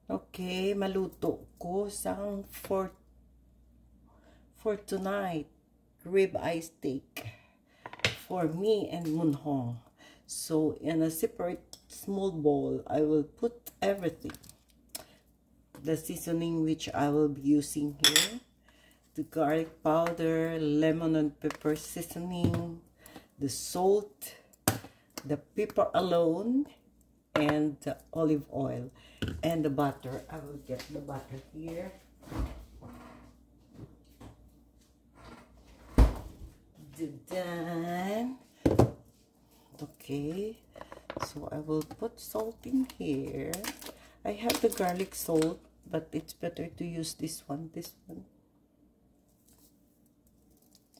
Okay, maluto ko sang for tonight. Rib eye steak for me and Munhong. So in a separate small bowl, I will put everything. The seasoning which I will be using here. The garlic powder, lemon and pepper seasoning, the salt, the pepper alone, and the olive oil, and the butter. I will get the butter here. Done. Okay, so I will put salt in here. I have the garlic salt, but it's better to use this one.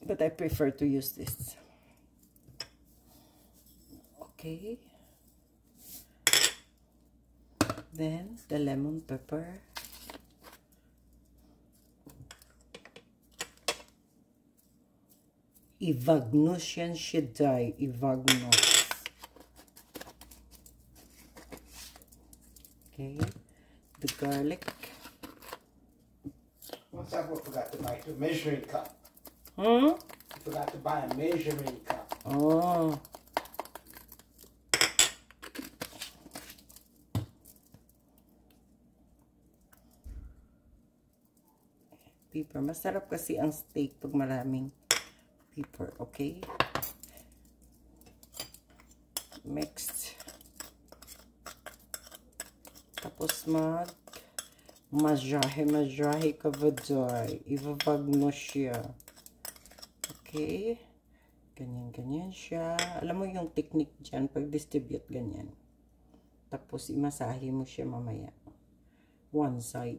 But I prefer to use this. Okay. Then the lemon pepper. Ivagnos yan siya dai. Ivagnos. Okay. The garlic. What's up? I forgot to buy a measuring cup. Hmm? I forgot to buy a measuring cup. Oh. Pepper. Masarap kasi ang steak pag maraming pepper. Okay? Mixed. Tapos majahe ka vaday. Ivavagno siya. Okay? Ganyan siya. Alam mo yung technique dyan, pag distribute ganyan. Tapos imasahe mo siya mamaya. One side.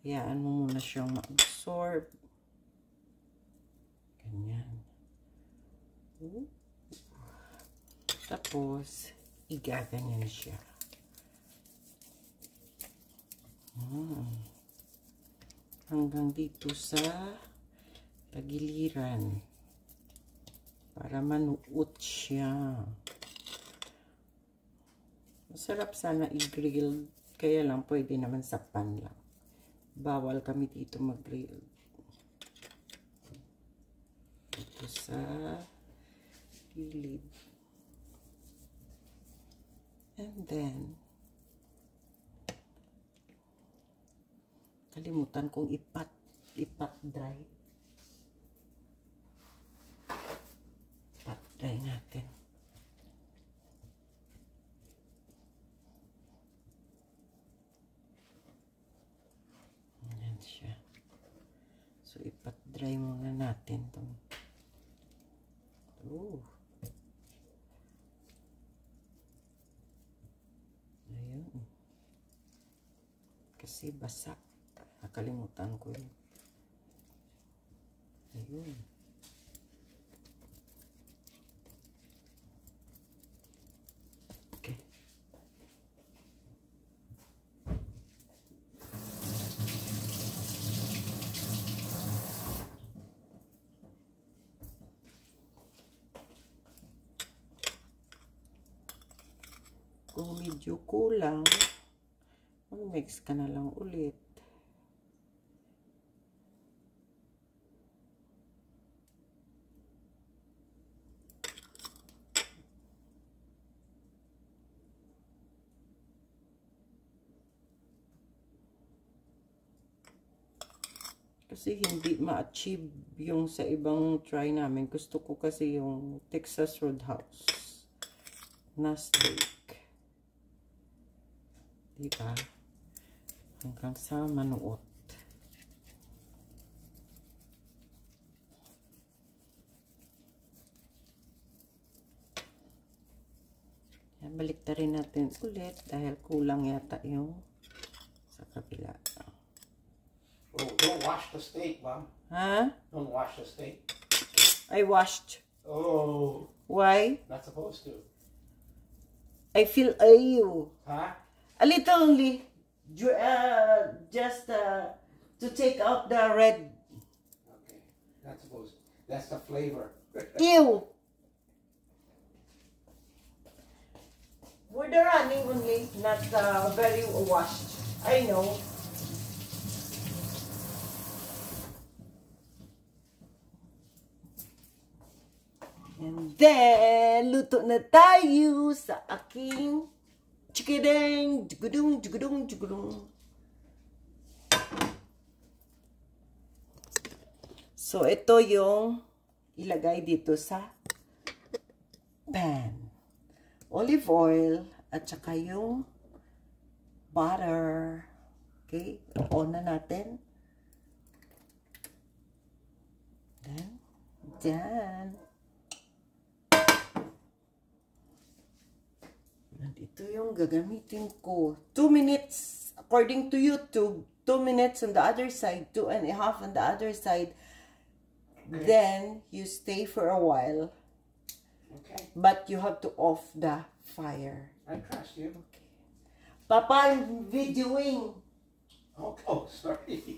Hayaan mo muna siyang ma-absorb. Ganyan. Tapos, igaganyan siya. Hanggang dito sa tagiliran. Para manuot siya. Masarap sana i-grill. Kaya lang, pwede naman sa pan lang. Bawal kami dito mag-grill. Ito sa gilid. And then, kalimutan kong ipat dry. Ipat dry natin. Ayan siya. So, ipat dry muna natin itong. Ayun. Kasi basak. Nakalimutan ko yun. Ayun. Okay. Kung medyo kulang, mag-mix ka na lang ulit. Kasi hindi ma-achieve yung sa ibang try namin. Gusto ko kasi yung Texas Roadhouse na steak. Diba? Hanggang sa manuot. Yan, balik na rin natin ulit dahil kulang yata yung sa kabila. Oh, don't wash the steak, Mom. Huh? Don't wash the steak. I washed. Oh. Why? Not supposed to. I feel you. Huh? A little only. Just to take out the red. Okay. Not supposed to. That's the flavor. Ew. For the running only, not very washed. I know. And then, luto na tayo sa aking chikideng, jugudung, jugudung, jugudung. So, ito yung ilagay dito sa pan. Olive oil at saka yung butter. Okay, on na natin. Then, dyan. Ito yung gagamitin ko. 2 minutes, according to YouTube, 2 minutes on the other side, 2.5 on the other side. Okay. Then, you stay for a while. Okay. But you have to off the fire. I trust you. Okay. Papa, I'm videoing. Oh, sorry.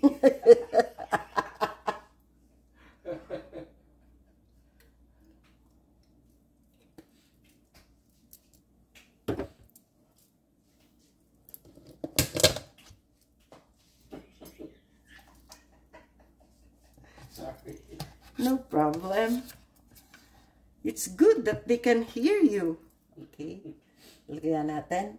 No problem. It's good that they can hear you. Okay. Lagyan natin.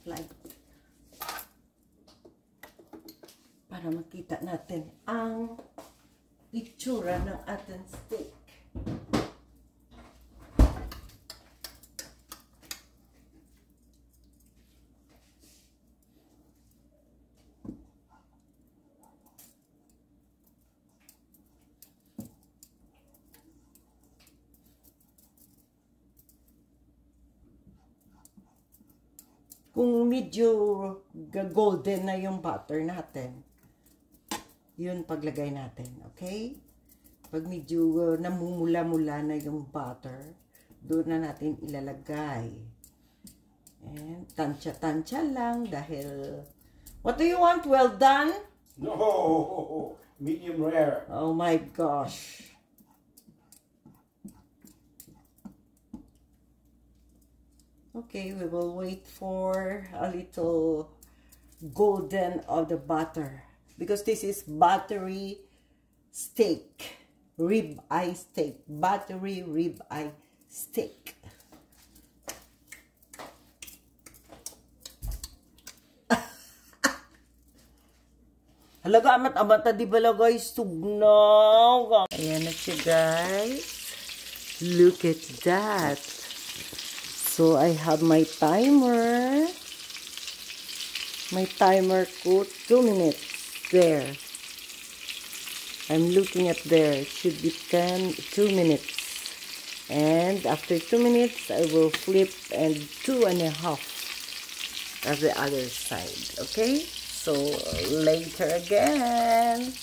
Light para makita natin ang itsura ng ating steak. Kung medyo golden na yung butter natin, yun paglagay natin, okay? Pag medyo namumula-mula na yung butter, doon na natin ilalagay. And tansya-tansya lang dahil... What do you want? Well done? No, medium rare. Oh my gosh. Okay, we will wait for a little golden of the butter because this is buttery steak, rib eye steak, buttery rib eye steak. Halaga amat-amata di ba la guys? Tugnaw. Ayan na siya guys. Look at that. So, I have my timer. My timer ko, 2 minutes. There. I'm looking at there. It should be 2 minutes. And after 2 minutes, I will flip and 2.5 at the other side. Okay? So, later again.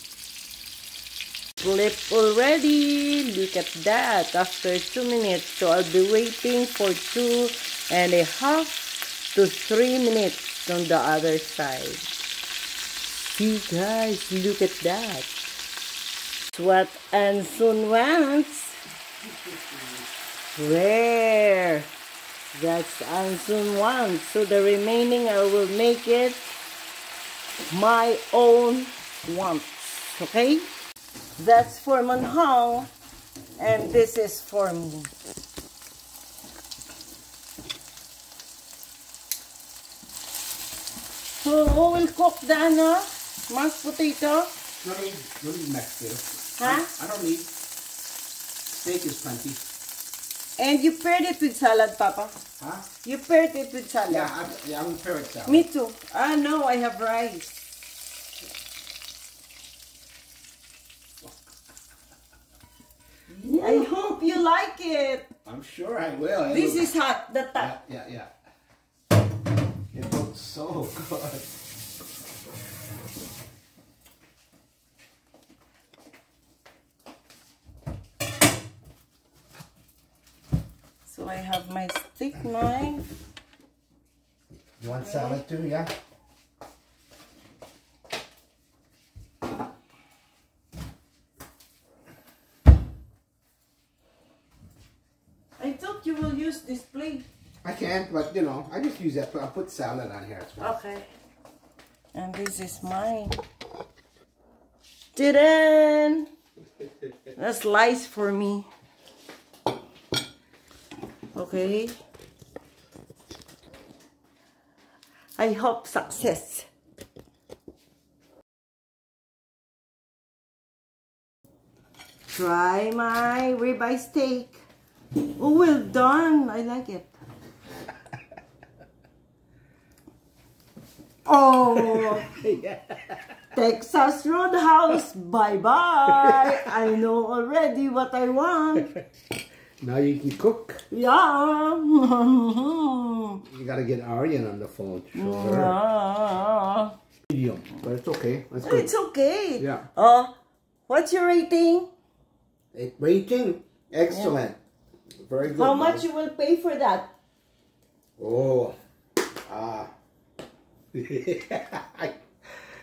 Flip already. Look at that. After 2 minutes. So I'll be waiting for 2.5 to 3 minutes on the other side. See guys, look at that. That's what Anson wants. There. That's Anson wants. So the remaining I will make it my own wants. Okay? That's for Manhong, and this is for me. So, who will cook the mashed potato? No need mashed potato. Huh? I don't need. Steak is plenty. And you paired it with salad, Papa? Huh? You paired it with salad? Yeah, I'm gonna pair it salad. Me too. Ah, no, I have rice. I hope you like it. I'm sure I will. This is hot. The top. Yeah. so good. So I have my steak knife. You want salad too, yeah? I thought you will use this plate. I can't, but you know, I just use that. I'll put salad on here as well. Okay. And this is mine. Ta-da! A slice for me. Okay. I hope success. Try my ribeye steak. Oh, well done. I like it. Oh, Texas Roadhouse. Bye-bye. I know already what I want. Now you can cook. Yeah. You gotta get Aryan on the phone. Sure. Yeah. Medium, but it's okay. That's good. It's okay. Yeah. What's your rating? Rating? Excellent. Very good. How much you will pay for that? Oh.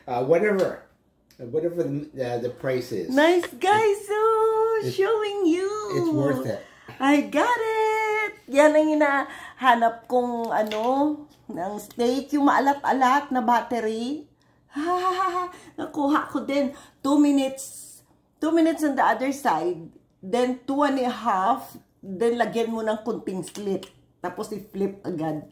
Whatever. Whatever the price is. Nice guys, showing you. It's worth it. I got it. Yan ang hinahanap kong ng steak, yung maalat-alat na battery. Nakuha ko din. 2 minutes. 2 minutes on the other side. Then 2.5. Then lagyan mo ng kunting slit. Tapos i-flip agad.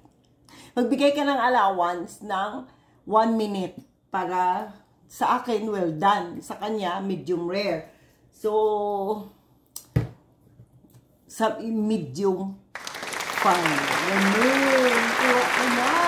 Magbigay ka ng allowance ng 1 minute para sa akin well done. Sa kanya medium rare. So medium fine. Ganun. Kuha ko na.